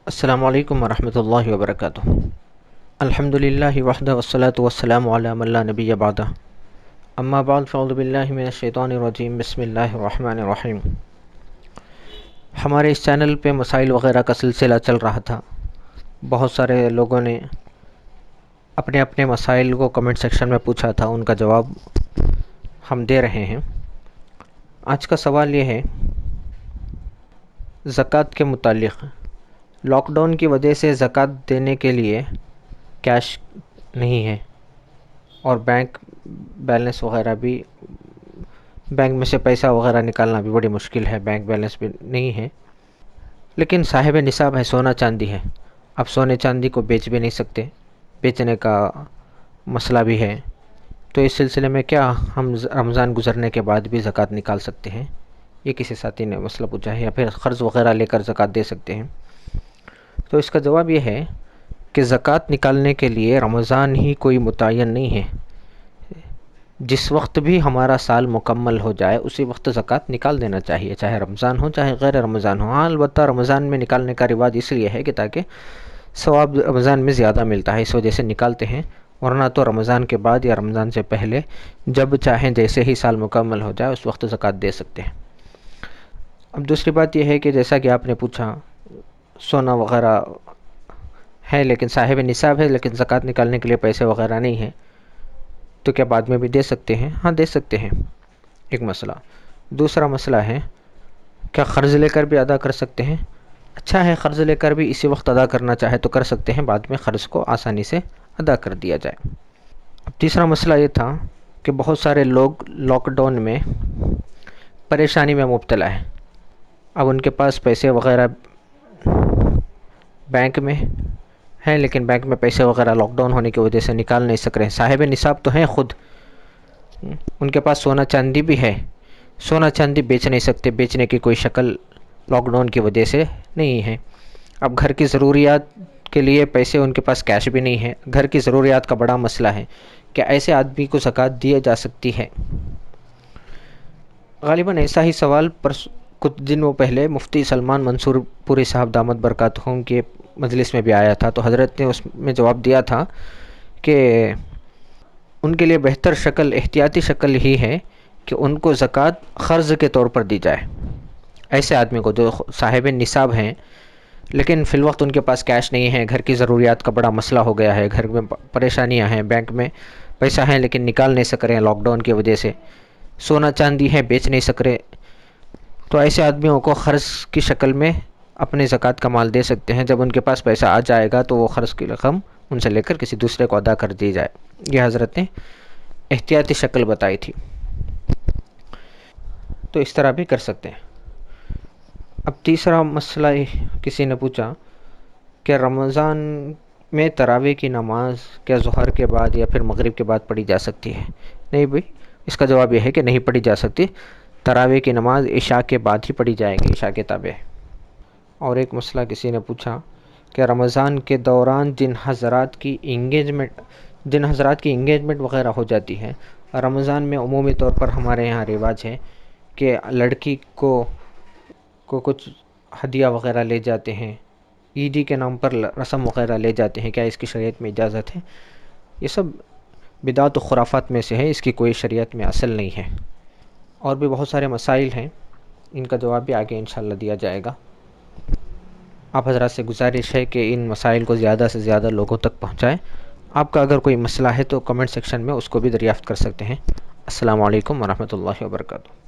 السلام علیکم ورحمۃ اللہ وبرکاتہ۔ الحمد للہ وحدہ والصلاة والسلام علی من لا نبی بعدہ، اما بعد فاعوذ باللہ من الشیطان الرجیم، بسم اللہ الرحمن الرحیم۔ ہمارے اس چینل پہ مسائل وغیرہ کا سلسلہ چل رہا تھا۔ بہت سارے لوگوں نے اپنے اپنے مسائل کو کمنٹ سیکشن میں پوچھا تھا، ان کا جواب ہم دے رہے ہیں۔ آج کا سوال یہ ہے زکوٰۃ کے متعلق۔ لاک ڈاؤن کی وجہ سے زکوٰۃ دینے کے لیے کیش نہیں ہے اور بینک بیلنس وغیرہ بھی، بینک میں سے پیسہ وغیرہ نکالنا بھی بڑی مشکل ہے، بینک بیلنس بھی نہیں ہے، لیکن صاحب نصاب ہے، سونا چاندی ہے۔ اب سونے چاندی کو بیچ بھی نہیں سکتے، بیچنے کا مسئلہ بھی ہے، تو اس سلسلے میں کیا ہم رمضان گزرنے کے بعد بھی زکوٰۃ نکال سکتے ہیں؟ یہ کسی ساتھی نے مسئلہ پوچھا ہے، یا پھر قرض وغیرہ لے کر زکوٰۃ دے سکتے ہیں؟ تو اس کا جواب یہ ہے کہ زکوٰۃ نکالنے کے لیے رمضان ہی کوئی متعین نہیں ہے۔ جس وقت بھی ہمارا سال مکمل ہو جائے اسی وقت زکوٰۃ نکال دینا چاہیے، چاہے رمضان ہو چاہے غیر رمضان ہو۔ ہاں البتہ رمضان میں نکالنے کا رواج اس لیے ہے کہ تاکہ ثواب رمضان میں زیادہ ملتا ہے، اس وجہ سے نکالتے ہیں، ورنہ تو رمضان کے بعد یا رمضان سے پہلے جب چاہیں جیسے ہی سال مکمل ہو جائے اس وقت زکوٰۃ دے سکتے ہیں۔ اب دوسری بات یہ ہے کہ جیسا کہ آپ نے پوچھا، سونا وغیرہ ہے لیکن صاحب نصاب ہے لیکن زکوٰۃ نکالنے کے لیے پیسے وغیرہ نہیں ہیں، تو کیا بعد میں بھی دے سکتے ہیں؟ ہاں دے سکتے ہیں، ایک مسئلہ۔ دوسرا مسئلہ ہے کیا قرض لے کر بھی ادا کر سکتے ہیں؟ اچھا ہے، قرض لے کر بھی اسی وقت ادا کرنا چاہے تو کر سکتے ہیں، بعد میں قرض کو آسانی سے ادا کر دیا جائے۔ اب تیسرا مسئلہ یہ تھا کہ بہت سارے لوگ لاک ڈاؤن میں پریشانی میں مبتلا ہیں۔ اب ان کے پاس پیسے وغیرہ بینک میں ہیں لیکن بینک میں پیسے وغیرہ لاک ڈاؤن ہونے کی وجہ سے نکال نہیں سک رہے ہیں، صاحب نصاب تو ہیں خود، ان کے پاس سونا چاندی بھی ہے، سونا چاندی بیچ نہیں سکتے، بیچنے کی کوئی شکل لاک ڈاؤن کی وجہ سے نہیں ہے۔ اب گھر کی ضروریات کے لیے پیسے ان کے پاس کیش بھی نہیں ہے، گھر کی ضروریات کا بڑا مسئلہ ہے کہ ایسے آدمی کو زکوٰۃ دی جا سکتی ہے؟ غالباً ایسا ہی سوال کچھ دنوں پہلے مفتی سلمان منصور پوری صاحب دامت برکاتہم کے مجلس میں بھی آیا تھا، تو حضرت نے اس میں جواب دیا تھا کہ ان کے لیے بہتر شکل، احتیاطی شکل ہی ہے کہ ان کو زکوٰۃ قرض کے طور پر دی جائے۔ ایسے آدمی کو جو صاحب نصاب ہیں لیکن فی الوقت ان کے پاس کیش نہیں ہے، گھر کی ضروریات کا بڑا مسئلہ ہو گیا ہے، گھر میں پریشانیاں ہیں، بینک میں پیسہ ہیں لیکن نکال نہیں سک رہے ہیں لاک ڈاؤن کی وجہ سے، سونا چاندی ہے بیچ نہیں سک رہے، تو ایسے آدمیوں کو قرض کی شکل میں اپنے زکوٰۃ کا مال دے سکتے ہیں۔ جب ان کے پاس پیسہ آ جائے گا تو وہ قرض کی رقم ان سے لے کر کسی دوسرے کو ادا کر دی جائے، یہ حضرت نے احتیاطی شکل بتائی تھی، تو اس طرح بھی کر سکتے ہیں۔ اب تیسرا مسئلہ کسی نے پوچھا کہ رمضان میں تراویح کی نماز کیا ظہر کے بعد یا پھر مغرب کے بعد پڑھی جا سکتی ہے؟ نہیں بھائی، اس کا جواب یہ ہے کہ نہیں پڑھی جا سکتی، تراویح کی نماز عشاء کے بعد ہی پڑھی جائے گی، عشاء کے تابع۔ اور ایک مسئلہ کسی نے پوچھا کہ رمضان کے دوران جن حضرات کی انگیجمنٹ وغیرہ ہو جاتی ہے، رمضان میں عمومی طور پر ہمارے یہاں رواج ہے کہ لڑکی کو کچھ ہدیہ وغیرہ لے جاتے ہیں، عیدی کے نام پر رسم وغیرہ لے جاتے ہیں، کیا اس کی شریعت میں اجازت ہے؟ یہ سب بدعت و خرافات میں سے ہے، اس کی کوئی شریعت میں اصل نہیں ہے۔ اور بھی بہت سارے مسائل ہیں، ان کا جواب بھی آگے انشاءاللہ دیا جائے گا۔ آپ حضرات سے گزارش ہے کہ ان مسائل کو زیادہ سے زیادہ لوگوں تک پہنچائیں۔ آپ کا اگر کوئی مسئلہ ہے تو کمنٹ سیکشن میں اس کو بھی دریافت کر سکتے ہیں۔ السلام علیکم ورحمۃ اللہ وبرکاتہ۔